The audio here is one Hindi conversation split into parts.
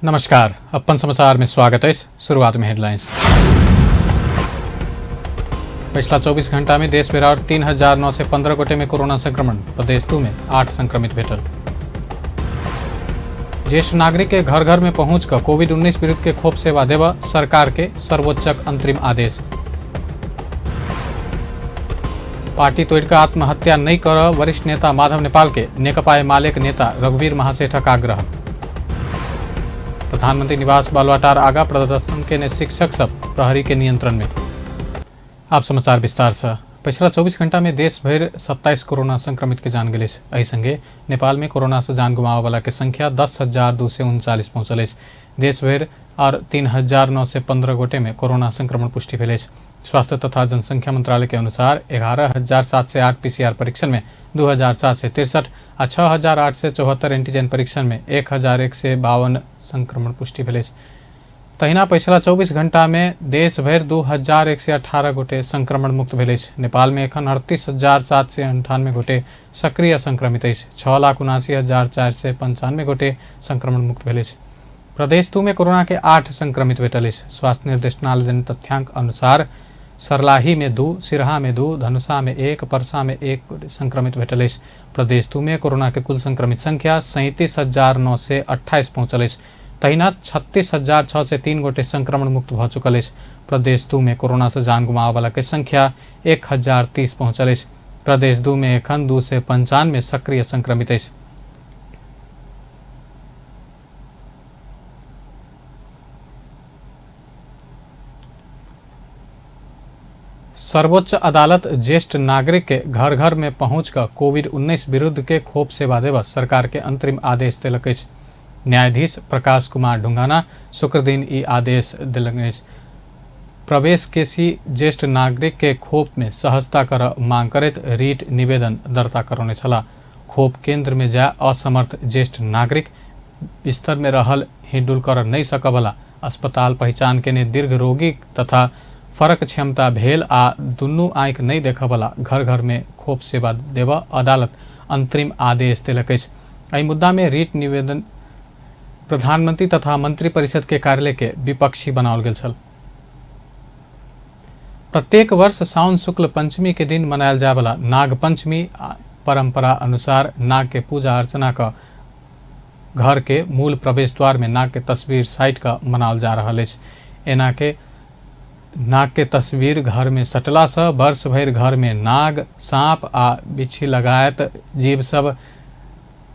नमस्कार, अपन समाचार में स्वागत है। शुरुआत में हेडलाइंस। पिछला 24 घंटा में देश भर और 3,915 गोटे में कोरोना संक्रमण। प्रदेश 2 में 8 संक्रमित भेटल। ज्येष्ठ नागरिक के घर घर में पहुंचकर कोविड-19 विरुद्ध के खोप सेवा देवा सरकार के सर्वोच्च अंतरिम आदेश। पार्टी तोड़कर आत्महत्या नहीं कर वरिष्ठ नेता माधव नेपाल के नेकपा एमाले के नेता रघुवीर महासेठक आग्रह। प्रधानमंत्री निवास बालुवाटार आगा प्रदर्शन के ने शिक्षक सब प्रहरी के नियंत्रण में। आप समाचार विस्तार से। पिछला 24 घंटा में देश भर 27 कोरोना संक्रमित के जान गए। एहि संगे नेपाल में कोरोना से जान गुमावे वाला के संख्या 10,239 पहुंचल। देश भर और 3,915 गोटे में कोरोना संक्रमण पुष्टि भेल। स्वास्थ्य तथा जनसंख्या मंत्रालय के अनुसार 11,708 पीसीआर परीक्षण में 2,763 और 6,874 एंटीजन परीक्षण में 1,152 संक्रमण पुष्टि भेल। तहिना पिछला 24 घंटा में देश भर 2,118 गोटे संक्रमण मुक्त भेल। नेपाल में एखन 38,798 गोटे सक्रिय संक्रमित है। 6,79,495 गोटे संक्रमण मुक्त भेल। प्रदेश 2 में कोरोना के 8 संक्रमित भेटल। स्वास्थ्य निर्देशनालय जनित तथ्यांक अनुसार सर्लाही में 2, सिरहा में 2, धनुषा में 1, परसा में 1 संक्रमित भेटल। प्रदेश 2 में कोरोना के कुल संक्रमित संख्या 37,928 पहुंचल। तहिना 36,603 गोटे संक्रमण मुक्त भ चुकल। प्रदेश 2 में कोरोना से जान गुमावे वाला के संख्या 1,030 पहुंचल। प्रदेश 2 में एखन 295 सक्रिय संक्रमित है। सर्वोच्च अदालत ज्येष्ठ नागरिक के घर घर में पहुंचकर कोविड-19 विरुद्ध के खोप सेवा देवा सरकार के अंतरिम आदेश देलक। न्यायाधीश प्रकाश कुमार ढुंगाना शुक्र दिन ई आदेश दिलक। प्रवेश केसी ज्येष्ठ नागरिक के खोप में सहजता कर मांग करत रीट निवेदन दर्ता करौने छला। खोप केंद्र में जा असमर्थ ज्येष्ठ नागरिक बिस्तर में रहल हिडुल कर नहीं सकवला अस्पताल पहचान के ने दीर्घ रोगी तथा फरक क्षमता भेल आ दुनू आंख नहीं देखवला घर घर में खोप सेवा देवा अदालत अंतरिम आदेश दिलक। एहि मुद्दा में रीट निवेदन प्रधानमंत्री तथा मंत्री परिषद के कार्यालय के विपक्षी बनाओल गेल छल। प्रत्येक वर्ष साउन शुक्ल पंचमी के दिन मनायल जाय वाला नाग पंचमी परंपरा अनुसार नाग के पूजा अर्चना का घर के मूल प्रवेश द्वार में नाग के तस्वीर साइट का मनाओल जा रहा है। एना के नाग के तस्वीर घर में सटला से वर्ष भर घर में नाग, सांप आ बिच्छी लगायत जीव सब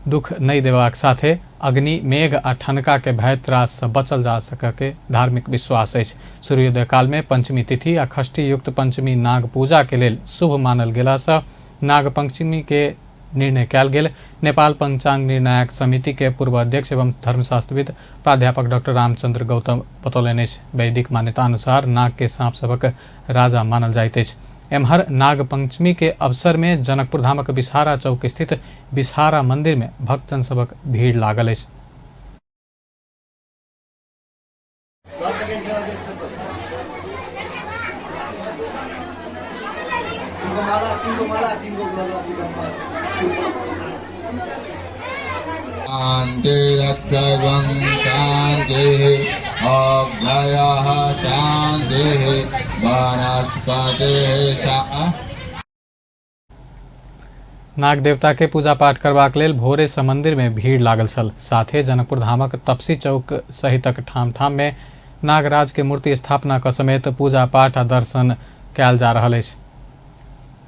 दुख नहीं देबाक साथे अग्नि, मेघ आ ठनका के भय त्रास से बचल जा सके के धार्मिक विश्वास है। सूर्योदय काल में पंचमी तिथि आ षष्ठी युक्त पंचमी नाग पूजा के लेल शुभ मानल गेला से नाग पंचमी के निर्णय कयल गेल। नेपाल पंचांग निर्णायक समिति के पूर्व अध्यक्ष एवं धर्मशास्त्रविद प्राध्यापक डॉक्टर रामचंद्र गौतम बतौलनि। वैदिक मान्यता अनुसार नाग के सांप सबक राजा मानल जाइत अछि। एम्हर नाग पंचमी के अवसर में जनकपुर धामक बिसहारा चौक स्थित बिसहारा मंदिर में भक्तजन सबक भीड़ लागल अछि। शांति अभयः शांतिः वनस्पतिः नाग देवता के पूजा पाठ करबाक लेल भोरे से मंदिर में भीड़ लागल छल। साथे जनकपुर धामक तपसी चौक सहितक ठाम ठाम में नागराज के मूर्ति स्थापना का समेत पूजा पाठ आ दर्शन कयल जा रहल अछि।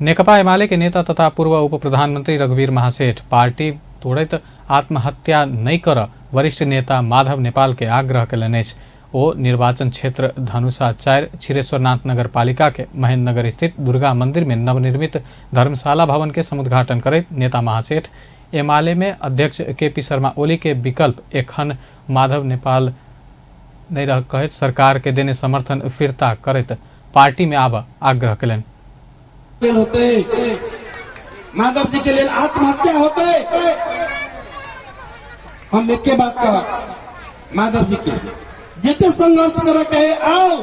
नेकपा एमाले के नेता तथा पूर्व उप प्रधानमंत्री रघुवीर महासेठ पार्टी तोड़त आत्महत्या नहीं कर वरिष्ठ नेता माधव नेपाल के आग्रह कयलनि अछि। ओ निर्वाचन क्षेत्र धनुषा 4 क्षीरेश्वरनाथ नगर पालिका के महेंद्र नगर स्थित दुर्गा मंदिर में नवनिर्मित धर्मशाला भवन के समुद्घाटन करैत नेता महासेठ एमाले में अध्यक्ष केपी शर्मा ओली के विकल्प एखन माधव नेपाल नहीं रह कहैत सरकार के देने समर्थन फिरता करैत पार्टी में आब आग्रह कयलनि। माधव जी के लिए आत्महत्या होते हम एक के बात कहा माधव जी के जितने संघर्ष कर कहे आओ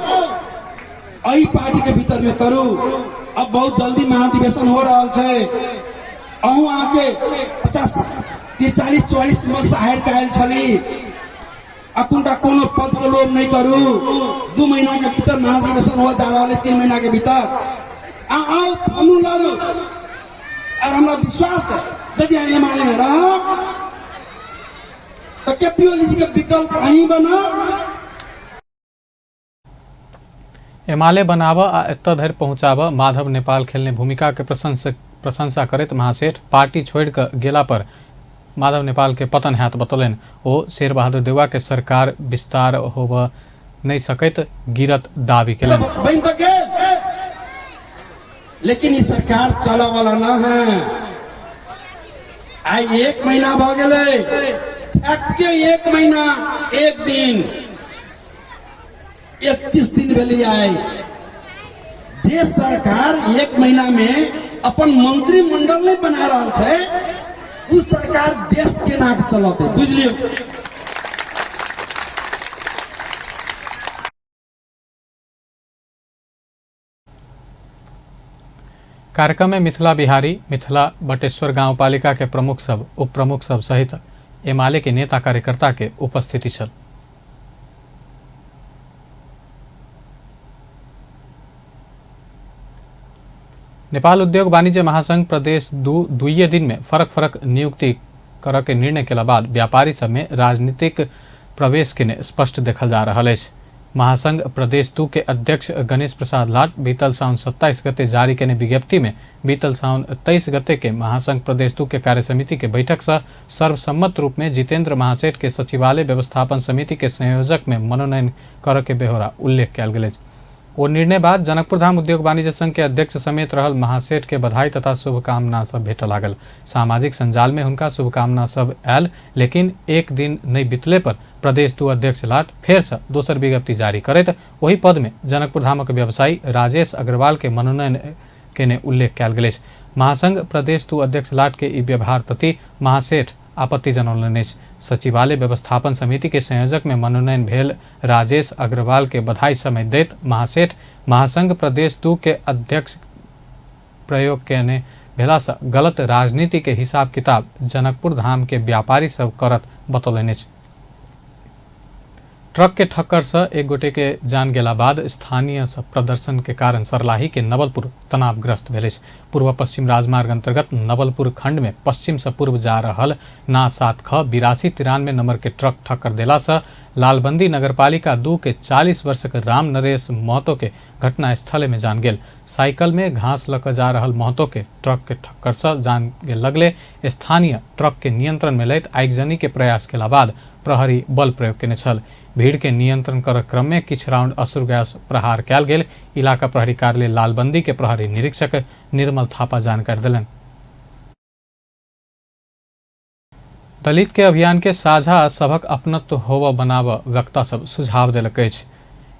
अही पार्टी के भीतर में करू। अब बहुत जल्दी महाधिवेशन हो रहा है। अहू आके 50 40-44 में शहर कायल छली अपुनका कोनो पद को लोभ नहीं करू 2 महीना के भीतर महाधिवेशन हो जा रहा है 3 महीना के भीतर आओ हमू लड़ो और हमरा विश्वास है यदि एमाले में रह तो केपी ओली जी के विकल्प अहीं बना एमाले बनाब आ एतऽ धरि पहुँचाब माधव नेपाल खेलने भूमिका के प्रशंसा करैत महासेठ पार्टी छोड़ कऽ गेला पर माधव नेपाल के पतन हैत बतौलनि। ओ शेर बहादुर देउवा के सरकार विस्तार होब नहीं सकैत गिरत दावी केलनि। बन तो गेल लेकिन ये सरकार चला वाला ना है। आई 1 महीना भ गेलै ठक्के 1 महीना 1 दिन 31 दिन भेलै। आई जे सरकार 1 महीना में अपन मंत्रिमंडल नहीं बना रहा है उ सरकार देश के नाक चलते बुझलियो। कार्यक्रम में मिथिला बिहारी मिथिला बटेश्वर गांवपालिका के प्रमुख सब उप प्रमुख सब सहित एमाले के नेता कार्यकर्ता के उपस्थिति छल। नेपाल उद्योग वाणिज्य महासंघ प्रदेश 2 दिन में फरक नियुक्ति कर के निर्णय के बाद व्यापारी सब में राजनीतिक प्रवेश के स्पष्ट देखल जा रहा है। महासंघ प्रदेश 2 के अध्यक्ष गणेश प्रसाद लाट बीतल साउन 27 गते जारी केने विज्ञप्ति में बीतल साउन 23 गते के महासंघ प्रदेश 2 के कार्य समिति के बैठक से सर्वसम्मत रूप में जितेंद्र महासेठ के सचिवालय व्यवस्थापन समिति के संयोजक में मनोनयन कर के बेहोरा उल्लेख कल गेल। वो निर्णय बाद जनकपुर धाम उद्योग वाणिज्य संघ के अध्यक्ष समेत रहल महासेठ के बधाई तथा शुभकामना सब भेट लागल। सामाजिक संजाल में उनका शुभकामना सब आयल लेकिन 1 दिन नहीं बीतले पर प्रदेश 2 अध्यक्ष लाट फेर से दोसर विज्ञप्ति जारी करैत वही पद में जनकपुर धामक व्यवसायी राजेश अग्रवाल के मनोनयन केने उल्लेख कल गेल। महासंघ प्रदेश 2 अध्यक्ष लाट के ई व्यवहार प्रति महासेठ आपत्ति जनौलनि। सचिवालय व्यवस्थापन समिति के संयोजक में मनोनयन भेल राजेश अग्रवाल के बधाई समय देत महासेठ महासंघ प्रदेश 2 के अध्यक्ष प्रयोग केने भेला से गलत राजनीति के हिसाब किताब जनकपुर धाम के व्यापारी सब करत बतौलनि। ट्रक के ठक्कर से एक गोटे के जान गेला बाद स्थानीय प्रदर्शन के कारण सर्लाही के नवलपुर तनावग्रस्त भेल। पूर्व पश्चिम राजमार्ग अंतर्गत नवलपुर खंड में पश्चिम से पूर्व जा रहल ना 7 ख 8293 नंबर के ट्रक ठक्कर देला से लालबंदी नगरपालिका 2 के 40 वर्ष के राम नरेश महतो के घटना स्थल में जान गेल। साइकिल में घास लक जा रहल महतो के ट्रक के ठक्कर से जान के लगले स्थानीय ट्रक के नियंत्रण में लैत आगजनी के प्रयास केला बाद प्रहरी बल प्रयोग केने छल। भीड़ के नियंत्रण कर क्रम में किछ राउंड असुर गैस प्रहार कयल गेल। इलाका प्रहरी कार्यालय लालबंदी के प्रहरी निरीक्षक निर्मल थापा जानकारी दिलन। दलित के अभियान के साझा सबक अपनत्व होव बनाव वक्ता सब सुझाव देलक अछि।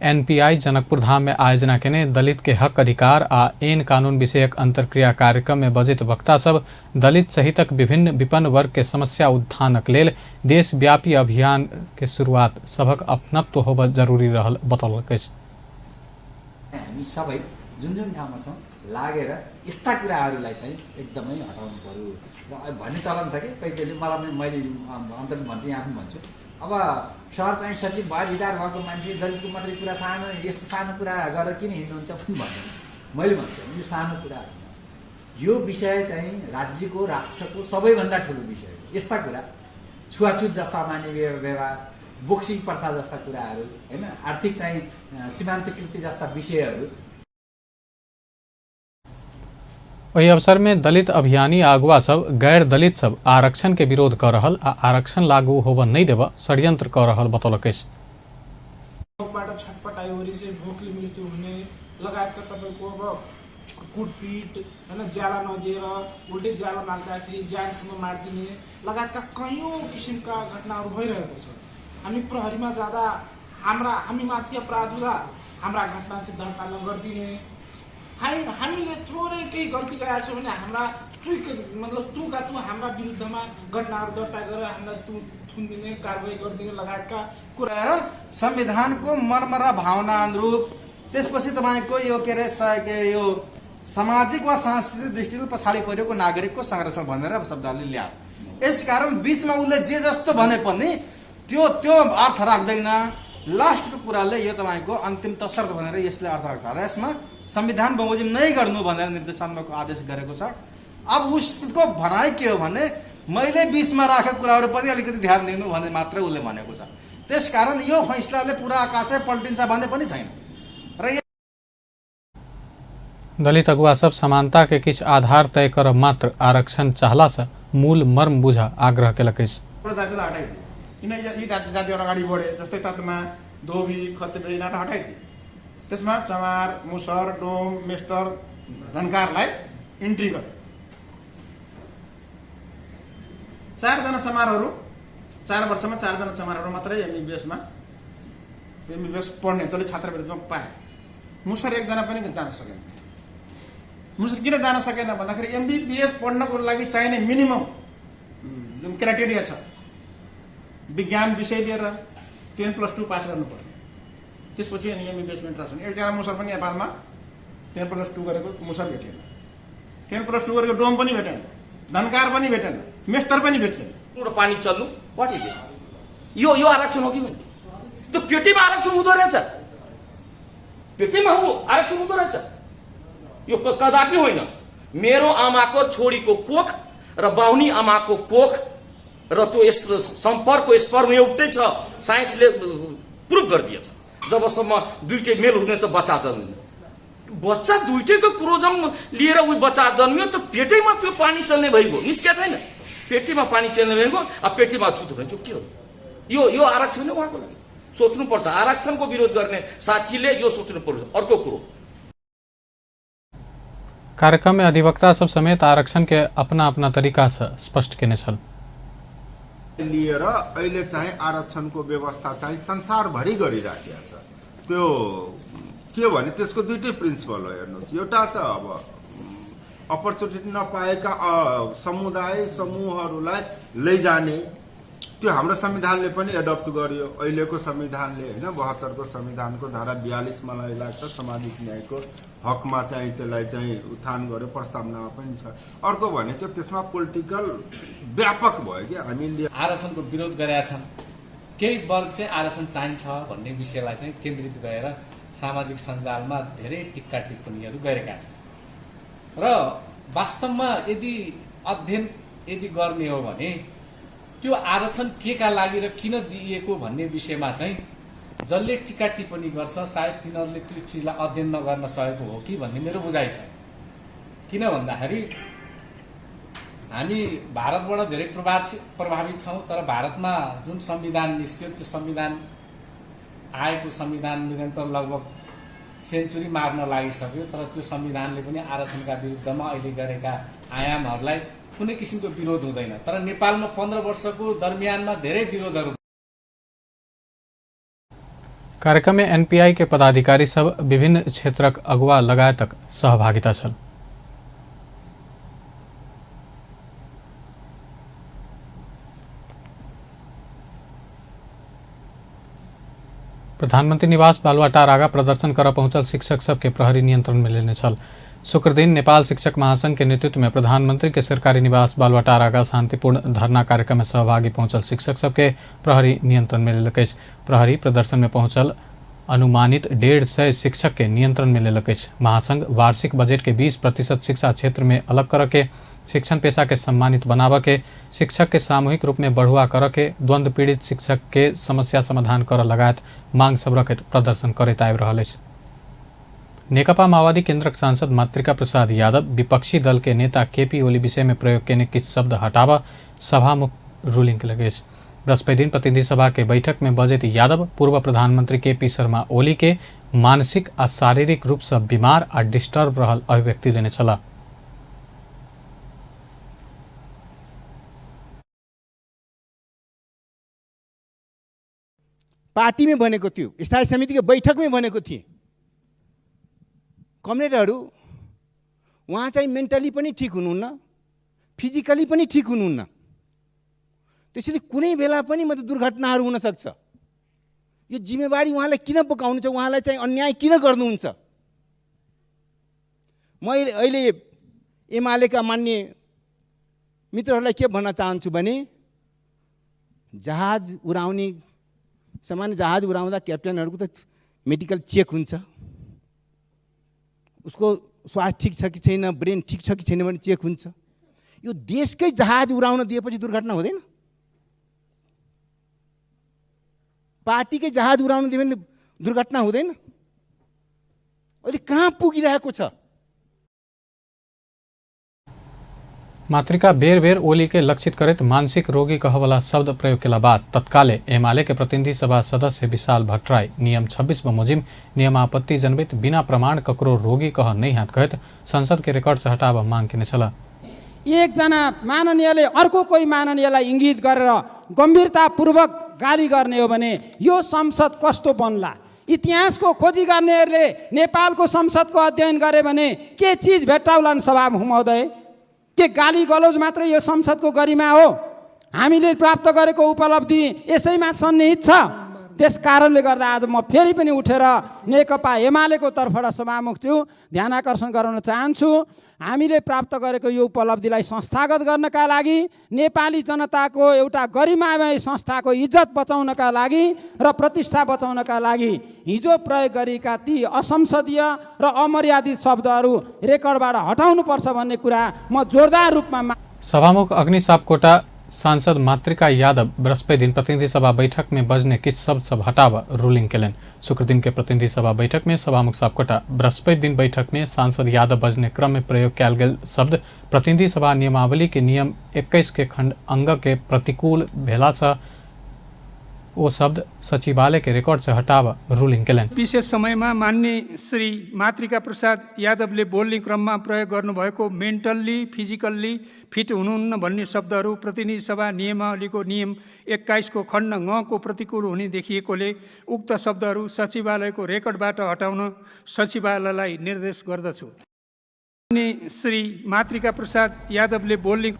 एनपीआई जनकपुर धाम में आयोजना केने दलित के हक अधिकार आ एन कानून विषयक अंतरक्रिया कार्यक्रम में बजित वक्ता सब दलित सहितक विभिन्न विपन्न वर्ग के समस्या उत्थानक लेल देशव्यापी अभियान के शुरुआत सबक अपनत्व होब जरूरी रहल बतौलक अछि। हामी सबै जुन जुन ठाउँमा छौँ लागेर यस्ता कुराहरूलाई चाहिँ एकदमै हटाउनु पर्यो र भन्ने चलन छ कि कहिले मलाई मैले अन्तर्गत भन्छु यहाँ पनि भन्छु। अब सहर चाहिँ सचिव भएर रिटायर भएको मान्छे दलितको मात्रै कुरा सानो यस्तो सानो कुरा गरेर किन हिँड्नुहुन्छ पनि भन्दैन। मैले भन्छु यो सानो कुरा होइन, यो विषय चाहिँ राज्यको राष्ट्रको सबैभन्दा ठुलो विषय हो। यस्ता कुरा छुवाछुत जस्ता मानवीय व्यवहार बोक्सिङ प्रथा जस्ता कुराहरू होइन आर्थिक चाहिँ सीमान्तकृति जस्ता विषयहरू। वही अवसर में दलित अभियानी अगुवा सब गैर दलित सब आरक्षण के विरोध कर रहल आ आरक्षण लागू होब नहीं देव षड्यंत्र कर रहल बतौलक अछि। छटपटाइवरी चाहिँ भोकले मृत्यु हुने लगायतका तपाईँको अब कुटपिट होइन ज्याला नदिएर उल्टै ज्याला माग्दाखेरि ज्यानसम्म मारिदिने लगायतका कैयौँ किसिमका घटनाहरू भइरहेको छ। हामी प्रहरीमा जाँदा हामी माथि अपराध हुँदा हाम्रा घटना चाहिँ दर्ता नगरिदिने, हामीले थोरै केही गल्ती गरेका छौँ भने हाम्रा मतलब तुका तु हाम्रा विरुद्धमा घटनाहरू दर्ता गरेर हामीलाई थुनिदिने कारवाही गरिदिने लगायतका कुरा। संविधानको मर्मरा भावना अनुरूप त्यसपछि तपाईँको यो के अरे यो सामाजिक वा सांस्कृतिक दृष्टिले पछाडि परेको नागरिकको संरक्षण भनेर शब्दले ल्यायो। यसकारण बीचमा उसले जे जस्तो भने पनि त्यो अर्थ राख्दैन। लास्टको कुराले यो तपाईँको अन्तिम तसर्थ भनेर यसले अर्थ राख्छ र यसमा संविधान बमोजिम नै गर्नु भनेर निर्देशनामाको आदेश गरेको छ। अब उसको भनाइ के हो भने मैले बिचमा राखेको कुराहरू पनि अलिकति ध्यान दिनु भने मात्रै उसले भनेको छ। त्यसकारण यो फैसलाले पुरा आकाशै पल्टिन्छ भन्ने पनि छैन र दलित अगुवा सब समानता के किछ आधार तय कर मात्र आरक्षण चाहला से मूल मर्म बुझ आग्रह केलकै। जातिलाई हटाइदिए किन यी जातिहरू अगाडि बढे, जस्तै तत्मा धोबी खत्री यिनीहरू हटाइदिए। त्यसमा चमार, मुसर, डोम, मेस्तर, धनकारलाई इन्ट्री गर्यो। 4 जना चमारहरू 4 वर्षमा 4 जना चमारहरू मात्रै एमबिबिएस पढ्ने तैँले छात्रवृत्तिमा पाए। मुसर 1 जना पनि जान सकेन। मुसर किन जान सकेन भन्दाखेरि एमबिबिएस पढ्नको लागि चाहिने मिनिमम जुन क्राइटेरिया छ, विज्ञान विषय लिएर 10+2 पास गर्नुपर्छ। त्यसपछि अनि एमबिबिएसमा इन्ट्रेस्ट हुने। 1 जना मुसर पनि नेपालमा 10+2 गरेको मुसर भेटेन, 10+2 गरेको डोम पनि भेटेन, धनकार पनि भेटेन, मेस्तर पनि भेटेन। पानी चल्नु वाट इज यो आरक्षण हो कि भने त्यो पेटीमा आरक्षण हुँदो रहेछ, पेटीमा हो आरक्षण हुँदो रहेछ। यो कदापि होइन। मेरो आमाको छोरीको कोख र बाहुनी आमाको कोख र त्यो यस सम्पर्कको स्पर्म एउटै छ, साइन्सले प्रुभ गरिदिएछ। जबसम्म दुईटै मेल हुँदैन बच्चा जन्मिन्छ, बच्चा दुईटैको क्रोमोजोम लिएर उही बच्चा जन्मियो त पेटैमा त्यो पानी चल्ने भइगयो, निस्किया छैन। पेटीमा पानी चल्ने भइगयो, अब पेटीमा छुट भइगयो। के हो यो आरक्षण हो? उहाँको लागि सोच्नुपर्छ। आरक्षणको विरोध गर्ने साथीले यो सोच्नु पर्छ। अर्को कुरो, कार्यक्रम में अधिवक्ता सब समेत आरक्षण के अपना अपना तरीका से स्पष्ट केने छल। लिएर अहिले चाहिँ आरक्षणको व्यवस्था चाहिँ संसारभरि गरिराखेको छ। त्यो के भने त्यसको दुईटै प्रिन्सिपल हो। हेर्नुहोस्, एउटा त अब अपर्च्युनिटी नपाएका समुदाय समूहहरूलाई लैजाने, त्यो हाम्रो संविधानले पनि एडप्ट गर्यो। अहिलेको संविधानले होइन, 72 को संविधानको धारा 42 मलाई लाग्छ सामाजिक न्यायको हकमा चाहिँ त्यसलाई चाहिँ उत्थान गर्यो, प्रस्तावनामा पनि छ। अर्को भनेको त्यसमा पोलिटिकल व्यापक भयो कि हामीले आरक्षणको विरोध गरेका छन्। केही वर्ग चाहिँ आरक्षण चाहिन्छ भन्ने विषयलाई चाहिँ केन्द्रित गरेर सामाजिक सञ्जालमा धेरै टिक्का टिप्पणीहरू गरेका छन् र वास्तवमा यदि अध्ययन गर्ने हो भने त्यो आरक्षण केका लागि र किन दिइएको भन्ने विषयमा चाहिँ जसले टिक्का टिप्पणी गर्छ सायद तिनीहरूले त्यो चिजलाई अध्ययन नगर्न सकेको हो कि भन्ने मेरो बुझाइ छ। किन भन्दाखेरि हामी भारतबाट धेरै प्रभावित छौँ, तर भारतमा जुन संविधान निस्क्यो त्यो संविधान आएको संविधान निरन्तर लगभग सेन्चुरी मार्न लागिसक्यो, तर त्यो संविधानले पनि आरक्षणका विरुद्धमा अहिले गरेका आयामहरूलाई कुनै किसिमको विरोध हुँदैन। तर नेपालमा 15 वर्षको दरमियानमा धेरै विरोधहरू। कार्यक्रम में एनपीआई के पदाधिकारी सब विभिन्न क्षेत्रक अगुवा लगायतक सहभागिता छल। प्रधानमंत्री निवास बालुवाटार आगा प्रदर्शन कर पहुंचल शिक्षक सबके प्रहरी नियंत्रण में लेने छल। शुक्र दिन नेपाल शिक्षक महासंघ के नेतृत्व में प्रधानमंत्री के सरकारी निवास बालुवाटार आगा शांतिपूर्ण धरना कार्यक्रम में सहभागी पहुंचल शिक्षक सबके प्रहरी नियंत्रण में लेलकै। प्रहरी प्रदर्शन में पहुंचल अनुमानित 150 शिक्षक के नियंत्रण में लेलकै। महासंघ वार्षिक बजट के 20% शिक्षा क्षेत्र में अलग करके शिक्षण पेशा के सम्मानित बनावके, शिक्षक के सामूहिक रूप में बढ़ुआ करके, द्वंद्व पीड़ित शिक्षक के समस्या समाधान कर लगायत मांग सब रखत प्रदर्शन करैत आबि रहल अछि। नेकपा माओवादी केन्द्रक सांसद मातृका प्रसाद यादव विपक्षी दल के नेता केपी ओली विषय में प्रयोग केने किछ शब्द हटावा सभामुख रूलिंग लगे। बृहस्पति दिन प्रतिनिधि सभा के बैठक में बजैत यादव पूर्व प्रधानमंत्री केपी शर्मा ओली के मानसिक आ शारीरिक रूप से बीमार आ डिस्टर्ब रहल अभिव्यक्ति देने छला। पार्टी में बनेको थियो, स्थायी समिति के बैठक में बनेको थिए। कमरेडहरू उहाँ चाहिँ मेन्टली पनि ठीक हुनुहुन्न, फिजिकली पनि ठीक हुनुहुन्न। त्यसैले कुनै बेला पनि मतलब दुर्घटनाहरू हुन सक्छ। यो जिम्मेवारी उहाँलाई किन बोकाउनु छ, उहाँलाई चाहिँ अन्याय किन गर्नुहुन्छ? म अहिले एमालेका मान्य मित्रहरूलाई के भन्न चाहन्छु भने जहाज उडाउने सामान्य जहाज उडाउँदा क्याप्टेनहरूको त मेडिकल चेक हुन्छ, उसको स्वास्थ्य ठिक छ कि छैन, ब्रेन ठिक छ कि छैन भने चेक हुन्छ। यो देशकै जहाज उडाउन दिएपछि दुर्घटना हुँदैन? पार्टीकै जहाज उडाउन दियो भने दुर्घटना हुँदैन? अहिले कहाँ पुगिरहेको छ? मातृका बेर बेर ओली के लक्षित करित मानसिक रोगी कहवाला शब्द प्रयोग के बाद तत्काले एमाले के प्रतिनिधि सभा सदस्य विशाल भट्टराई नियम 26 बमोजिम नियम आपत्ति जनवित बिना प्रमाण ककरो रोगी कह नहीं हाथ कहत संसद के रिकॉर्ड से हटाव मांग किने छला। एकजना माननीयले अर्को कोही माननीयलाई इङ्गित गरेर गम्भीरतापूर्वक गाली गर्ने हो भने यो संसद कस्तो बन्ला? इतिहासको खोजी गर्नेहरूले नेपालको संसदको अध्ययन गरे भने के चिज भेट्टाउलान् सभा महोदय? के गाली गलौज मात्रै यो संसदको गरिमा हो? हामीले प्राप्त गरेको उपलब्धि यसैमा सन्निहित छ। त्यस कारणले गर्दा आज म फेरि पनि उठेर नेकपा एमालेको तर्फबाट सभामुख छु, ध्यान आकर्षण गराउन चाहन्छु। हामीले प्राप्त गरेको यो उपलब्धिलाई संस्थागत गर्नका लागि, नेपाली जनताको एउटा गरिमामय संस्थाको इज्जत बचाउनका लागि र प्रतिष्ठा बचाउनका लागि हिजो प्रयोग गरेका ती असंसदीय र अमर्यादित शब्दहरू रेकर्डबाट हटाउनुपर्छ भन्ने कुरा म जोरदार रूपमा सभामुख अग्नि सापकोटा सांसद मातृका यादव बृहस्पति दिन प्रतिनिधि सभा बैठक में बजने किछ शब्द सब हटाव रूलिंग केलन। शुक्र दिन के प्रतिनिधि सभा बैठक में सभामुख सापकोटा बृहस्पति दिन बैठक में सांसद यादव बजने क्रम में प्रयोग कैल गेल शब्द प्रतिनिधि सभा नियमावली के नियम 21 के खंड अंग के प्रतिकूल भेला से ओ शब्द सचिवालय के रिकॉर्ड से हटाव रूलिंग केलन। विशेष समयमा माननीय श्री मातृका प्रसाद यादवले बोल्ने क्रममा प्रयोग गर्नुभएको मेन्टल्ली फिजिकल्ली फिट हुनुहुन्न भन्ने शब्दहरू प्रतिनिधि सभा नियमावलीको नियम 21 को खण्ड ङ को प्रतिकूल हुने देखिएकोले उक्त शब्दहरू सचिवालयको रेकर्डबाट हटाउन सचिवालयलाई निर्देश गर्दछु। माननीय श्री मातृका प्रसाद यादवले बोल्ने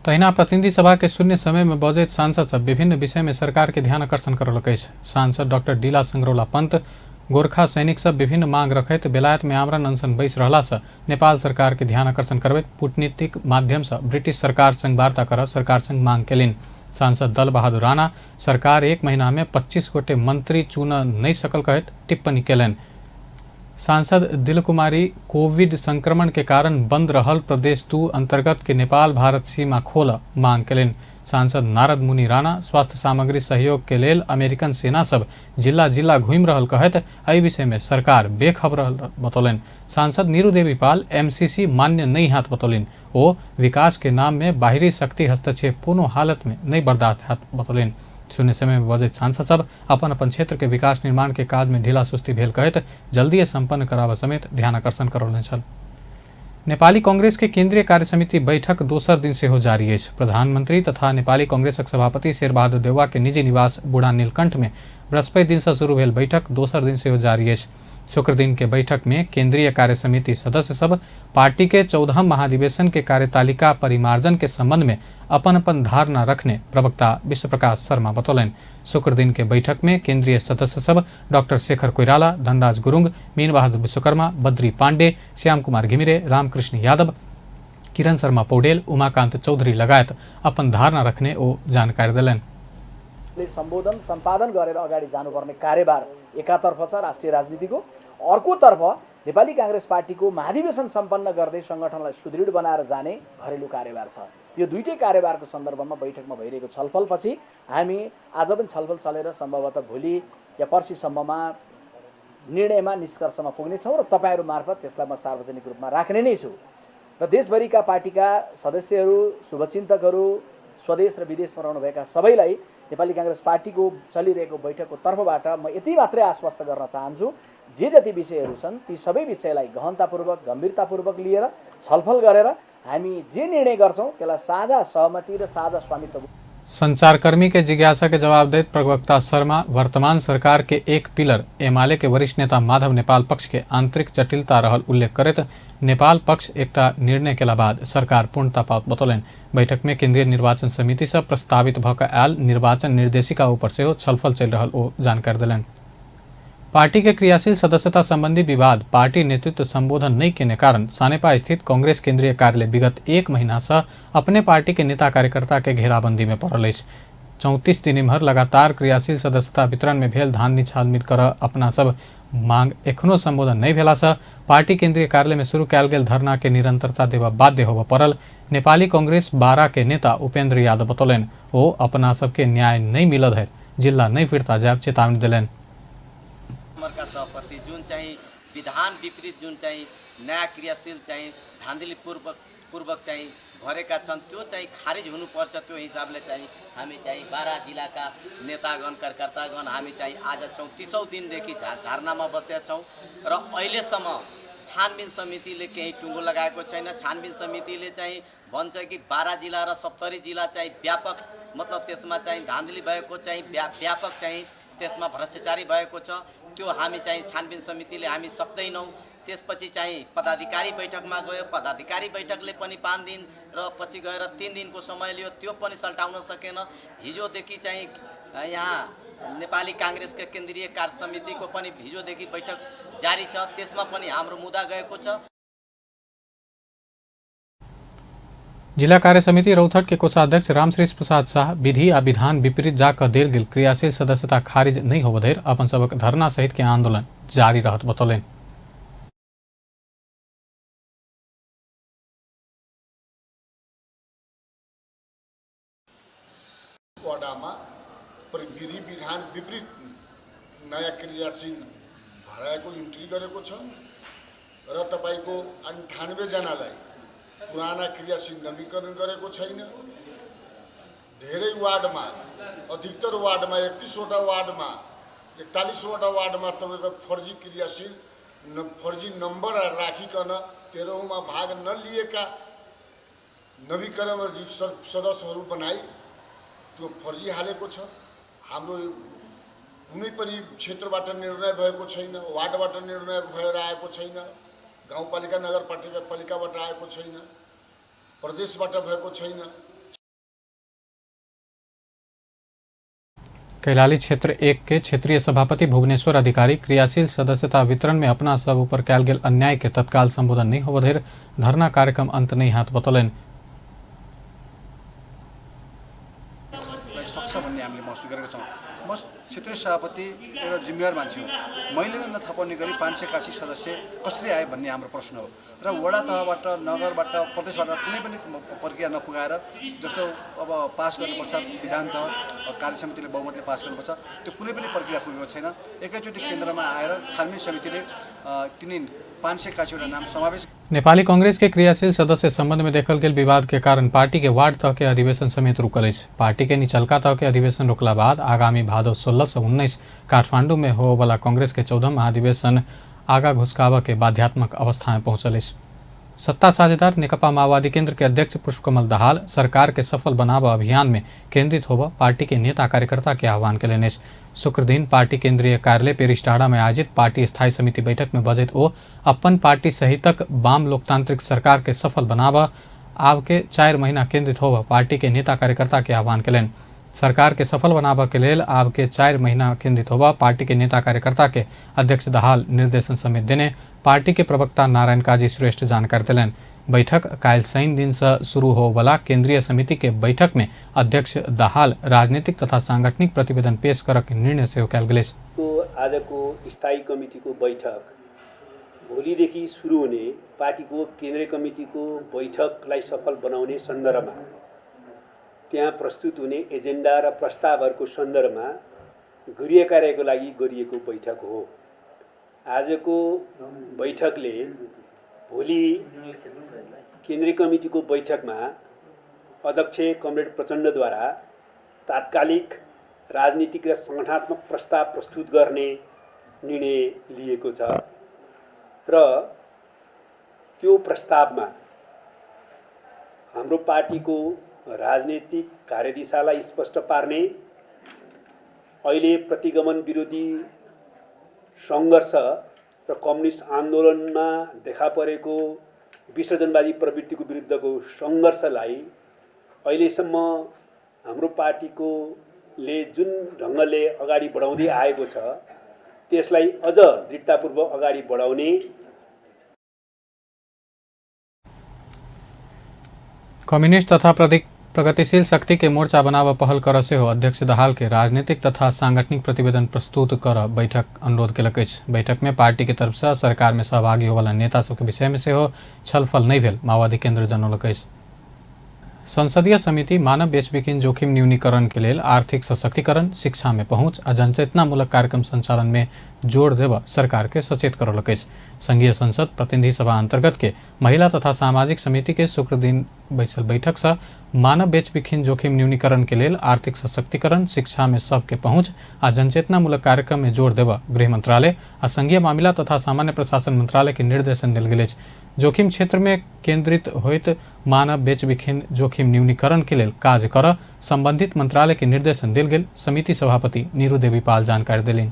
तहिना प्रतिनिधि सभा के शून्य समय में बजट सांसद सब विभिन्न विषय में सरकार के ध्यान आकर्षण करलकै। सांसद डॉक्टर डीला संग्रौला पंत गोरखा सैनिक सब विभिन्न मांग रखैत बेलायत में आमरण अनशन बैस रहला से नेपाल सरकार के ध्यान आकर्षण करबैत कूटनीतिक माध्यम से ब्रिटिश सरकार संग वार्ता कर सरकार संग मांग केलिन। सांसद दल बहादुर राणा सरकार 1 महीना में 25 गोटे मंत्री चुन नहीं सकल कहत टिप्पणी केलन। सांसद दिल कुमारी कोविड संक्रमण के कारण बंद रहल प्रदेश 2 अंतर्गत के नेपाल भारत सीमा खोल मांग केलिन। सांसद नारद मुनि राणा स्वास्थ्य सामग्री सहयोग के लेल अमेरिकन सेना सब जिला जिला घूम रहल कहत एहि विषय में सरकार बेखबर बतौलन। सांसद नीरू देवी पाल एमसीसी मान्य नहीं हाथ बतौलिन। ओ विकास के नाम में बाहरी शक्ति हस्तक्षेप कोनो हालत में नहीं बर्दाश्त हाथ बतौलिन। शून्य समय में बजट सांसद सब अपन अपन क्षेत्र के विकास निर्माण के काज में ढीला सुस्ती भेल कहत जल्दी संपन्न करावा समेत ध्यान आकर्षण करौलनि छल। नेपाली कांग्रेस के केंद्रीय कार्य समिति बैठक दोसर दिन से हो जारी है। प्रधानमंत्री तथा नेपाली कांग्रेसक सभापति शेरबहादुर देउवा के निजी निवास बुढ़ा नीलकंठ में बृहस्पति दिन से शुरू भेल बैठक दोसर दिन से हो जारी है। शुक्र दिन के बैठक में केंद्रीय कार्य समिति सदस्य सब पार्टी के 14 महाधिवेशन के कार्यतालिका परिमार्जन के संबंध में अपन अपन धारणा रखने प्रवक्ता विश्व प्रकाश शर्मा बतौलन। शुक्र दिन के बैठक में केंद्रीय सदस्य सब डॉक्टर शेखर कोइराला, धनराज गुरुङ, मीन बहादुर विश्वकर्मा, बद्री पाण्डे, श्याम कुमार घिमिरे, रामकृष्ण यादव, किरण शर्मा पौडेल, उमाकान्त चौधरी लगायत अपन धारणा रखने ओ जानकारी दिलन। सम्बोधन सम्पादन गरेर अगाडि जानुपर्ने कार्यभार एकातर्फ छ राष्ट्रिय राजनीतिको, अर्कोतर्फ नेपाली कांग्रेस पार्टीको महाधिवेशन सम्पन्न गर्दै संगठनलाई सुदृढ बनाएर जाने घरेलु कार्यभार छ। यो दुईटै कार्यभारको सन्दर्भमा बैठकमा भइरहेको छलफलपछि हामी आज पनि छलफल चलेर सम्भवतः भोलि या पर्सिसम्ममा निर्णयमा निष्कर्षमा पुग्नेछौँ र तपाईहरू मार्फत त्यसलाई म सार्वजनिक रूपमा राख्ने नै छु र देशभरिका पार्टीका सदस्यहरू, शुभचिन्तकहरू, स्वदेश र विदेशमा रहनुभएका सबैलाई नेपाली कांग्रेस पार्टीको चलिरहेको बैठकको तर्फबाट म यति मात्रै आश्वस्त गर्न चाहन्छु, जे जति विषयहरू छन् ती सबै विषयलाई गहनतापूर्वक गम्भीरतापूर्वक लिएर छलफल गरेर हामी जे निर्णय गर्छौं त्यसलाई साझा सहमति र साझा स्वामित्व। संचारकर्मी के जिज्ञासा के जवाब देत प्रवक्ता शर्मा वर्तमान सरकार के एक पिलर एमाले के वरिष्ठ नेता माधव नेपाल पक्ष के आंतरिक जटिलता रहल उल्लेख करत नेपाल पक्ष एकटा निर्णय केला बाद सरकार पूर्णता पावत बतौलन। बैठक में केंद्रीय निर्वाचन समिति से प्रस्तावित भक आयल निर्वाचन निर्देशिका ऊपर से हो छलफल चल रहल ओ जानकारी दिलन। पार्टी के क्रियाशील सदस्यता संबंधी विवाद पार्टी नेतृत्व संबोधन नहीं करने कारण सानेपा स्थित कांग्रेस केंद्रीय कार्यालय विगत 1 महीना से अपने पार्टी के नेता कार्यकर्ता के घेराबंदी में पड़ल है। 34 दिन भर लगातार क्रियाशील सदस्यता वितरण में भेल धांधली छानबीन कर अपना सब मांग एखनो संबोधन नहीं भेला से पार्टी केंद्रीय कार्यालय में शुरू कैल गेल धरना के निरंतरता देवा बाध्य होबऽ पड़ल। नेपाली कांग्रेस 12 के नेता उपेंद्र यादव बतौलन ओ अपना सबके न्याय नहीं मिलत है जिला नहीं फिरता जाब चेतावनी दिलन। जुन चाहिँ विधान विपरीत जुन चाहिँ नयाँ क्रियाशील चाहिँ धांधली पूर्वक चाहिँ भरेका छन् त्यो चाहिँ खारिज हुनुपर्छ। त्यो हिसाबले चाहिँ हामी चाहिँ 12 जिल्लाका नेतागण कार्यकर्तागण हामी चाहिँ आज 34औं दिनदेखि धरनामा बसेका छौँ र अहिलेसम्म छानबिन समितिले केही टुङ्गो लगाएको छैन। छानबिन समितिले चाहिँ भन्छ कि 12 जिल्ला र 70 जिल्ला चाहिँ व्यापक मतलब त्यसमा चाहिँ धांधली भएको चाहिँ व्यापक चाहिँ त्यसमा भ्रष्टाचारी भएको छ। त्यो हामी चाहिँ छानबिन समितिले हामी सक्दैनौँ। त्यसपछि चाहिँ पदाधिकारी बैठकमा गयो, पदाधिकारी बैठकले पनि 5 दिन र पछि गएर 3 दिनको समय लियो, त्यो पनि सल्टाउन सकेन। हिजोदेखि चाहिँ यहाँ नेपाली कांग्रेसका केन्द्रीय कार्य समितिको पनि हिजोदेखि बैठक जारी छ, त्यसमा पनि हाम्रो मुद्दा गएको छ। जिला कार्य समिति रौथट के कोषाध्यक्ष रामश्रेष्ठ प्रसाद शाह विधि आ विधान विपरीत जाकर देल गेल क्रियाशील सदस्यता खारिज नहीं होबऽ धरि अपन सबक धरना सहित के आंदोलन जारी रहत बतौलन। वडामा विधि विधान विपरीत नयाँ क्रियाशील भराएको इन्ट्री गरेको छ र तपाईको 98 जनालाई पुराना क्रियाशील नवीकरण गरेको छैन। धेरै वार्डमा अधिकतर वार्डमा 31 वटा वार्डमा 41 वटा वार्डमा तपाईको फर्जी क्रियाशील फर्जी नम्बर राखिकन 13औं मा भाग नलिएका नवीकरण सदस्यहरू बनाई त्यो फर्जी हालेको छ। हाम्रो कुनै पनि क्षेत्रबाट निर्णय भएको छैन, वार्डबाट निर्णय भएर आएको छैन, गाउँपालिका नगरपालिकाबाट आएको छैन, प्रदेशबाट भएको छैन। कैलाली क्षेत्र 1 के क्षेत्रीय सभापति भुवनेश्वर अधिकारी क्रियाशील सदस्यता वितरण में अपना सब ऊपर कैल गेल अन्याय के तत्काल संबोधन नहीं होबऽ धरि धरना कार्यक्रम अंत नहीं हाथ बतौलन। सक्छ भन्ने हामीले महसुस गरेका छौँ। म क्षेत्रीय सभापति एउटा जिम्मेवार मान्छे हो। मैले न थाहा पाउने गरी 581 सदस्य कसरी आए भन्ने हाम्रो प्रश्न हो र वडा तहबाट नगरबाट प्रदेशबाट कुनै पनि प्रक्रिया नपुगाएर जस्तो अब पास गर्नुपर्छ विधान तह कार्य समितिले बहुमतले पास गर्नुपर्छ त्यो कुनै पनि प्रक्रिया पुगेको छैन। एकैचोटि केन्द्रमा आएर छानबिन समितिले तिनी 581 वटा नाम समावेश। नेपाली कांग्रेस के क्रियाशील सदस्य संबंध में देखल गेल विवाद के कारण पार्टी के वार्ड तह के अधिवेशन समेत रुकल अछि। पार्टी के निचलका तह के अधिवेशन रुकला बाद आगामी भादो 16 से 19 काठमांडू में हो वाला कांग्रेस के 14वां महाधिवेशन आगा घुसकावा के बाध्यात्मक अवस्था में पहुंचल अछि। सत्ता साझेदार नेकपा माओवादी केंद्र के अध्यक्ष पुष्पकमल दाहाल सरकार के सफल बनावा अभियान में केंद्रित होबऽ पार्टी के नेता कार्यकर्ता के आह्वान कयलनि अछि। शुक्र दिन पार्टी केंद्रीय कार्यालय पेरिस्टाड़ा में आयोजित पार्टी स्थायी समिति बैठक में बजैत ओ अपन पार्टी सहितक वाम लोकतांत्रिक सरकार के सफल बनावा आब के 4 महीना केंद्रित होबऽ पार्टी के नेता कार्यकर्ता के आह्वान कयलनि। सरकार के सफल बनावा के लेल आब के 4 महीना केंद्रित होबऽ पार्टी के नेता कार्यकर्ता के अध्यक्ष दाहाल निर्देशन समेत देने पार्टी के प्रवक्ता नारायण काजी श्रेष्ठ जानकारी दिलन। बैठक काल्हि शनि दिन से शुरू हो वाला केंद्रीय समिति के बैठक में अध्यक्ष दाहाल राजनीतिक तथा सांगठनिक प्रतिवेदन पेश करक निर्णय से कयल गेल अछि। आजको स्थायी कमिटीको बैठक भोलिदेखि सुरु हुने पार्टीको केन्द्रीय कमिटीको बैठकलाई सफल बनाउने सन्दर्भमा त्यहाँ प्रस्तुत हुने एजेन्डा र प्रस्तावहरूको सन्दर्भमा गृह कार्यको लागि गरिएको बैठक हो। आजको बैठकले भोलि केन्द्रीय कमिटीको बैठकमा अध्यक्ष कमरेड प्रचण्डद्वारा तात्कालिक राजनीतिक र संगठनात्मक प्रस्ताव प्रस्तुत गर्ने निर्णय लिएको छ र त्यो प्रस्तावमा हाम्रो पार्टीको राजनीतिक कार्यदिशालाई स्पष्ट पार्ने, अहिले प्रतिगमन विरोधी सङ्घर्ष र कम्युनिस्ट आन्दोलनमा देखा परेको विसर्जनवादी प्रवृत्तिको विरुद्धको सङ्घर्षलाई अहिलेसम्म हाम्रो पार्टीकोले जुन ढङ्गले अगाडि बढाउँदै आएको छ त्यसलाई अझ दृढतापूर्वक अगाडि बढाउने। कम्युनिस्ट तथा प्रगतिशील शक्ति के मोर्चा बनाव पहल कर से हो अध्यक्ष दाहाल के राजनीतिक तथा सांगठनिक प्रतिवेदन प्रस्तुत कर बैठक अनुरोध केलक अछि। बैठक में पार्टी के तरफ से सरकार में सहभागी होवाला नेता सबके विषय में से हो छलफल नहीं भेल माओवादी केंद्र जनौलक अछि। संसदीय समिति मानव बेचबिखन जोखिम न्यूनीकरण के लेल आर्थिक सशक्तिकरण, शिक्षा में पहुंच आ जनचेतनामूलक कार्यक्रम संचालन में जोड़ देव सरकार के सचेत करलक अछि। संघीय संसद प्रतिनिधि सभा अंतर्गत के महिला तथा सामाजिक समिति के शुक्र दिन बैसल बैठक से मानव बेचबिखन जोखिम न्यूनीकरण के लेल आर्थिक सशक्तिकरण, शिक्षा में सबके पहुंच आ जनचेतनामूलक कार्यक्रम में जोड़ देव गृह मंत्रालय आ संघीय मामिला तथा सामान्य प्रशासन मंत्रालय के निर्देशन देल गेल अछि। जोखिम क्षेत्र में केंद्रित होइत मानव बेचबिखन जोखिम न्यूनीकरण के लेल काज कर संबंधित मंत्रालय के निर्देशन देल गेल समिति सभापति नीरू देवी पाल जानकारी देलिन्।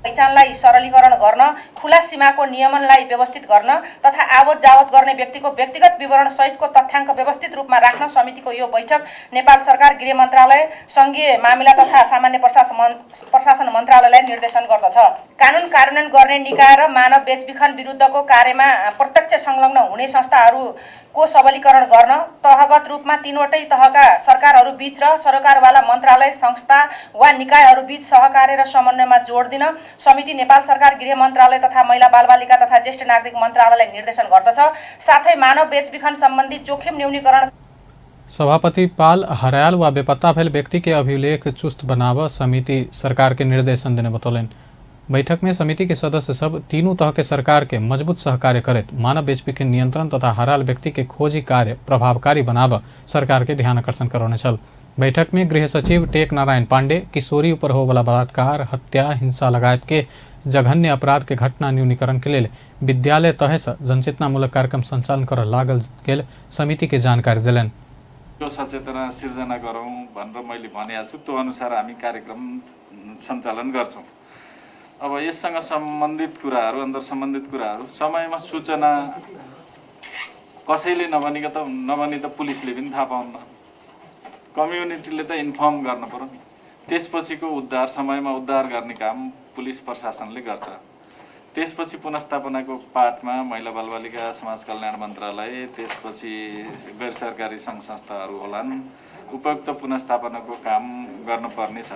पहिचानलाई सरलीकरण गर्न, खुला सीमाको नियमनलाई व्यवस्थित गर्न तथा आवत जावत गर्ने व्यक्तिको व्यक्तिगत विवरण सहितको तथ्याङ्क व्यवस्थित रूपमा राख्न समितिको यो बैठक नेपाल सरकार गृह मन्त्रालय, संघीय मामिला तथा सामान्य प्रशासन मन्त्रालयलाई निर्देशन गर्दछ। कानुन कार्यान्वयन गर्ने निकाय र मानव बेचबिखन विरुद्धको कार्यमा प्रत्यक्ष संलग्न हुने संस्थाहरूको सबलीकरण गर्न, तहगत रूपमा तीनवटै तहका सरकारहरू बीच र सरकारवाला मन्त्रालय, संस्था वा निकायहरू बीच सहकार्य र समन्वयमा जोड दिन समिति नेपाल सरकार गृह मन्त्रालय तथा महिला बालबालिका तथा ज्येष्ठ नागरिक मन्त्रालयलाई निर्देशन गर्दछ। साथै मानव बेचबिखन सम्बन्धी जोखिम न्यूनीकरण। सभापति पाल हरायल वा बेपत्ता भेल व्यक्ति के अभिलेख चुस्त बनाव समिति सरकार के निर्देशन देने बतौलन। बैठक में समिति के सदस्य सब तीनों तह के सरकार के मजबूत सहकार्य करत मानव बेचबिखन नियंत्रण तथा हरायल व्यक्ति के खोजी कार्य प्रभावकारी बनाव सरकार के ध्यान आकर्षण करौने छल। बैठक में गृह सचिव टेक नारायण पांडे किशोरी ऊपर हो वाला बलात्कार, हत्या, हिंसा लगायत के जघन्य अपराध के घटना न्यूनीकरण के लिए विद्यालय तह से जनचेतनामूलक कार्यक्रम संचालन कर लागल गेल समिति के जानकारी दिलन। जो सचेतना सिर्जना गरौँ भनेर मैले भनेको छु, त्यो अनुसार हामी कार्यक्रम सञ्चालन गर्छौँ। अब यससँग सम्बन्धित कुराहरू, अन्तर सम्बन्धित कुराहरू समयमा सूचना कसैले नभनी त पुलिसले पनि थाहा पाउन्न, कम्युनिटीले त इन्फर्म गर्नु पर्यो। त्यसपछिको उद्धार, समयमा उद्धार गर्ने काम पुलिस प्रशासनले गर्छ। त्यसपछि पुनर्स्थापनाको पाठमा महिला बालबालिका समाज कल्याण मन्त्रालय, त्यसपछि गैर सरकारी सङ्घ संस्थाहरू होलान्, उपयुक्त पुनर्स्थापनाको काम गर्नुपर्ने छ।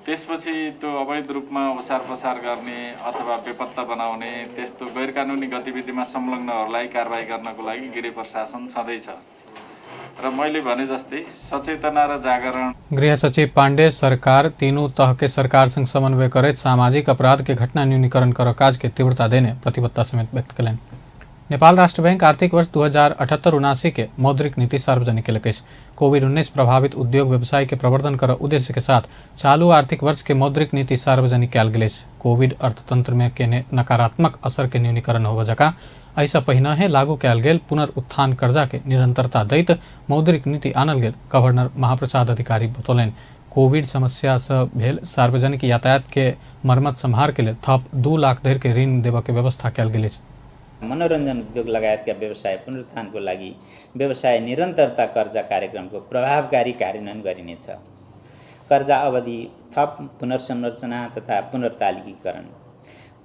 त्यसपछि त्यो अवैध रूपमा ओसार पसार गर्ने अथवा बेपत्ता बनाउने त्यस्तो गैर कानुनी गतिविधिमा संलग्नहरूलाई कारबाही गर्नको लागि गृह प्रशासन छँदैछ र मैले भने जस्तै सचेतना र जागरण। गृह सचिव पांडे सरकार तीनों तह के सरकार संग समन्वय करत सामाजिक अपराध के घटना न्यूनीकरण कर काज के तीव्रता देने प्रतिबद्धता समेत व्यक्त कलन। नेपाल राष्ट्र बैंक आर्थिक वर्ष 2078-79 के मौद्रिक नीति सार्वजनिक केलक अछि। कोविड-19 प्रभावित उद्योग व्यवसाय के प्रवर्धन कर उद्देश्य के साथ चालू आर्थिक वर्ष के मौद्रिक नीति सार्वजनिक कयल गेल अछि। कोविड अर्थतंत्र में केने नकारात्मक असर के न्यूनीकरण होबे जका ऐसा पहिनहे लागू कयल गेल पुनरुत्थान कर्जा के निरंतरता दैत मौद्रिक नीति आनल गेल गवर्नर महाप्रसाद अधिकारी बतौलन। कोविड समस्या से भेल सार्वजनिक यातायात के मरम्मत संहार के लिए थप 2 लाख धरि के ऋण देबे के व्यवस्था कयल गेल अछि। मनोरञ्जन उद्योग लगायतका व्यवसाय पुनरुत्थानको लागि व्यवसाय निरन्तरता कर्जा कार्यक्रमको प्रभावकारी कार्यान्वयन गरिनेछ। कर्जा अवधि थप पुनर्संरचना तथा पुनर्तालिकीकरण,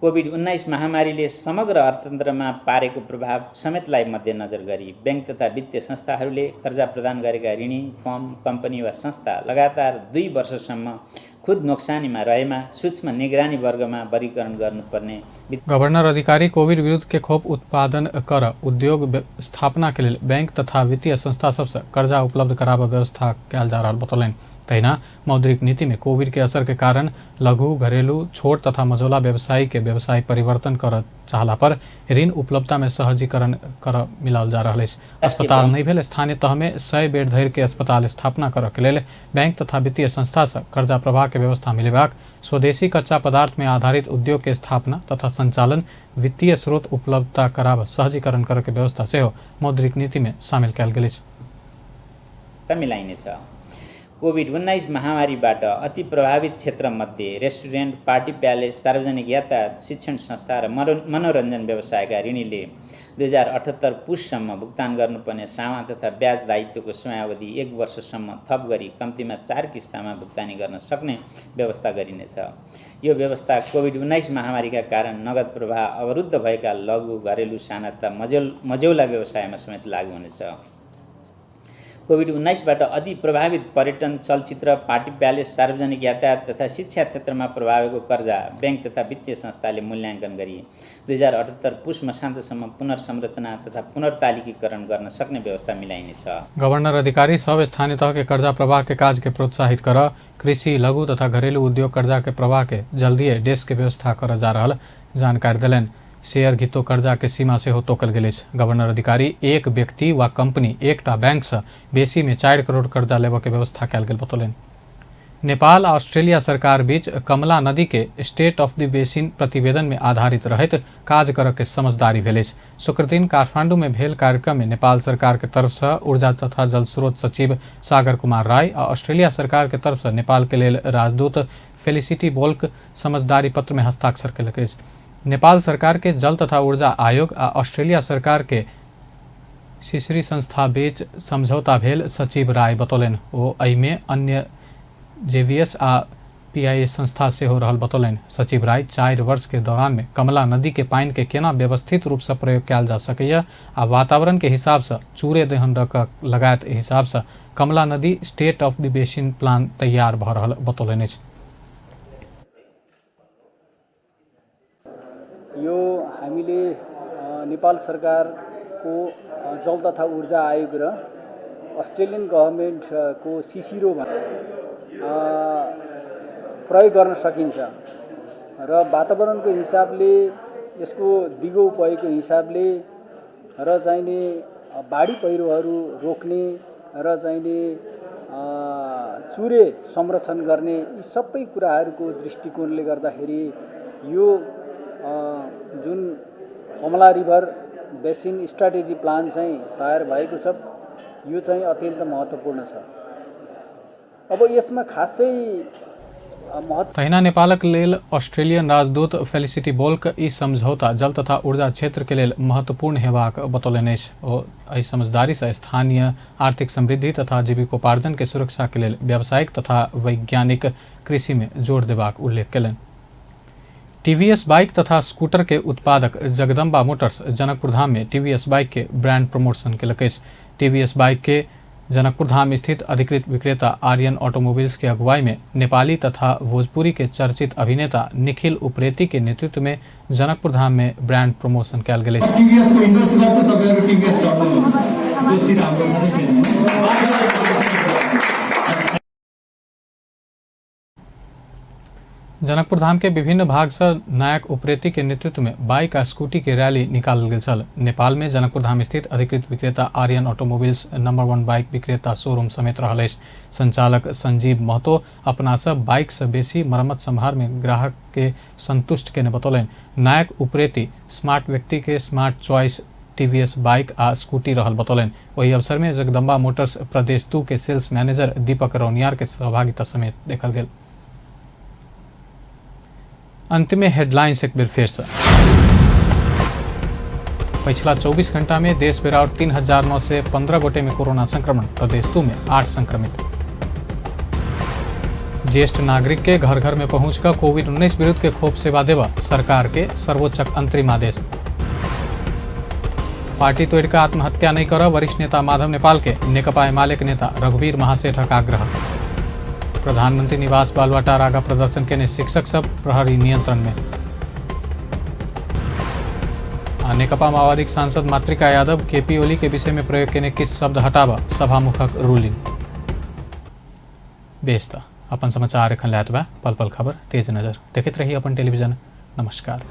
कोभिड-19 महामारीले समग्र अर्थतन्त्रमा पारेको प्रभाव समेतलाई मध्यनजर गरी बैंक तथा वित्तीय संस्थाहरूले कर्जा प्रदान गरेका ऋणी, फर्म, कम्पनी वा संस्था लगातार 2 वर्षसम्म खुद नोक्सानीमा रहेमा सूक्ष्म निगरानी वर्गमा वर्गीकरण गर्नुपर्ने। गवर्नर अधिकारी कोविड विरुद्ध के खोप उत्पादन कर उद्योग स्थापना के लिए बैंक तथा वित्तीय संस्था सबसे कर्जा उपलब्ध कराबे व्यवस्था कयल जा रहल बतौलन। तहिना मौद्रिक नीति में कोविड के असर के कारण लघु, घरेलू, छोट तथा मझौला व्यवसायी के व्यवसाय परिवर्तन कर चाहला पर ऋण उपलब्धता में सहजीकरण कर मिलाल जा रहा है। अस्पताल नहीं भेल स्थानीय तह में 100 बेड धरि के अस्पताल स्थापना कर के लिए बैंक तथा वित्तीय संस्था से कर्जा प्रवाह के व्यवस्था मिलेबाक, स्वदेशी कच्चा पदार्थ में आधारित उद्योग के स्थापना तथा संचालन, वित्तीय स्रोत उपलब्धता कराब सहजीकरण कर के व्यवस्था से मौद्रिक नीति में शामिल कयल गेल मिलाइनेछ। कोभिड-19 महामारीबाट अति प्रभावित क्षेत्रमध्ये रेस्टुरेन्ट, पार्टी प्यालेस, सार्वजनिक यातायात, शिक्षण संस्था र मनोरञ्जन व्यवसायका ऋणीले 2078 पुससम्म भुक्तान गर्नुपर्ने सामा तथा ब्याज दायित्वको समयावधि 1 वर्षसम्म थप गरी कम्तीमा 4 किस्तामा भुक्तानी गर्न सक्ने व्यवस्था गरिनेछ। यो व्यवस्था कोभिड-19 महामारीका कारण नगद प्रवाह अवरुद्ध भएका लघु, घरेलु, साना तथा मझौला व्यवसायमा समेत लागू हुनेछ। कोभिड-19बाट अति प्रभावित पर्यटन, चलचित्र, पार्टी प्यालेस, सार्वजनिक यातायात तथा शिक्षा क्षेत्रमा प्रभावको कर्जा बैंक तथा वित्तीय संस्थाले मूल्याङ्कन गरी 2078 पुष मसान्तसम्म पुनर्संरचना तथा पुनर्तालिकीकरण गर्न सक्ने व्यवस्था मिलाइनेछ। गवर्नर अधिकारी सब स्थानीय तह के कर्जा प्रवाह के काज के प्रोत्साहित कर कृषि, लघु तथा घरेलू उद्योग कर्जा के प्रवाह के जल्दी डेस्क के व्यवस्था कर जा रहल जानकारी दिलन। शेयर घितो कर्जा के सीमा से हो तोकल गेल। गवर्नर अधिकारी एक व्यक्ति वा कंपनी एकटा बैंक से बेसी में 4 करोड़ कर्जा लेबऽ के व्यवस्था कयल गेल बतौलन। नेपाल आ ऑस्ट्रेलिया सरकार बीच कमला नदी के स्टेट ऑफ द बेसिन प्रतिवेदन में आधारित रहत काज करऽ के समझदारी भेल। शुक्र दिन काठमांडू में भेल कार्यक्रम में नेपाल सरकार के तरफ से ऊर्जा तथा जल स्रोत सचिव सागर कुमार राय आ ऑस्ट्रेलिया सरकार के तरफ से नेपाल के लेल राजदूत फेलिसिटी बोल्क समझदारी पत्र में हस्ताक्षर कयलक। नेपाल सरकार के जल तथा ऊर्जा आयोग आ ऑस्ट्रेलिया सरकार के सिसरी संस्था बीच समझौता भेल सचिव राय बतौलन। ओ एहिमे अन्य जेवीएस आ पीआईएस संस्था से हो रहल बतौलन। सचिव राय 4 वर्ष के दौरान में कमला नदी के पानी के केना व्यवस्थित रूप से प्रयोग कयल जा सकैया आ वातावरण के हिसाब से चूरे दहन रख लगायत हिसाब से कमला नदी state of the basin plan तैयार भ रहल बतौलन। यो हामीले नेपाल सरकारको जल तथा ऊर्जा आयोग र अस्ट्रेलियन गभर्मेन्टको सिसिरोमा प्रयोग गर्न सकिन्छ र वातावरणको हिसाबले यसको दिगो उपयोगको हिसाबले र चाहिने बाढी पहिरोहरू रोक्ने र चाहिने चुरे संरक्षण गर्ने यी सबै कुराहरूको दृष्टिकोणले गर्दाखेरि यो जुन कमला रिभर बेसिन स्ट्राटेजी प्लान चाहिँ तयार भएको छ यो चाहिँ अत्यन्त महत्त्वपूर्ण छ। अब यसमा खासै तहिना नेपालक लेल ऑस्ट्रेलियन राजदूत फेलिसिटी बोल्क ई समझौता जल तथा ऊर्जा क्षेत्र के लेल महत्वपूर्ण हेबाक बतौलनि अछि। ओ एहि समझदारी से स्थानीय आर्थिक समृद्धि तथा जीविकोपार्जन के सुरक्षा के लेल व्यावसायिक तथा वैज्ञानिक कृषि में जोर देबाक उल्लेख कयलनि। टीवीएस बाइक तथा स्कूटर के उत्पादक जगदम्बा मोटर्स जनकपुर धाम में टीवीएस बाइक के ब्रांड प्रमोशन कयलक अछि। टीवीएस बाइक के जनकपुर धाम स्थित अधिकृत विक्रेता आर्यन ऑटोमोबाइल्स के अगुवाई में नेपाली तथा भोजपुरी के चर्चित अभिनेता निखिल उप्रेती के नेतृत्व में जनकपुर धाम में ब्रांड प्रमोशन कयल गेल अछि। जनकपुर धाम के विभिन्न भाग से नायक उप्रेती के नेतृत्व में बाइक आ स्कूटी के रैली निकालल गेल छल। नेपाल में जनकपुर धाम स्थित अधिकृत विक्रेता आर्यन ऑटोमोबाइल्स नंबर 1 बाइक विक्रेता शोरूम समेत रहल अछि। संचालक संजीव महतो अपना सब बाइक से बेसी मरम्मत संभार में ग्राहक के संतुष्ट केने बतौलन। नायक उप्रेती स्मार्ट व्यक्ति के स्मार्ट चॉइस टीवीएस बाइक आ स्कूटी रहल बतौलन। वही अवसर में जगदम्बा मोटर्स प्रदेश 2 के सेल्स मैनेजर दीपक रौनियार के सहभागिता समेत देखल गेल। अंत में हेडलाइंस एक बार फिर से। पिछला 24 घंटा में देश भर और 3,915 गोटे में कोरोना संक्रमण, प्रदेश 2 में 8 संक्रमित। ज्येष्ठ नागरिक के घर घर में पहुंचकर कोविड-19 विरुद्ध के खोप सेवा देवा सरकार के सर्वोच्च अंतरिम आदेश। पार्टी तोड़कर आत्महत्या नहीं कर वरिष्ठ नेता माधव नेपाल के नेकपा एमाले के नेता रघुवीर महासेठक आग्रह। प्रधानमंत्री निवास बालुवाटार आगा प्रदर्शन के शिक्षक सब प्रहरी नियंत्रण में। नेकपा माओवादी सांसद मातृका यादव केपी ओली के विषय में प्रयोग के किस शब्द हटावा सभामुखक रूलिंग। बेस्ता अपन समाचार एखन लायत बा पल पल खबर तेज नजर देखते रही अपन टेलीविजन। नमस्कार।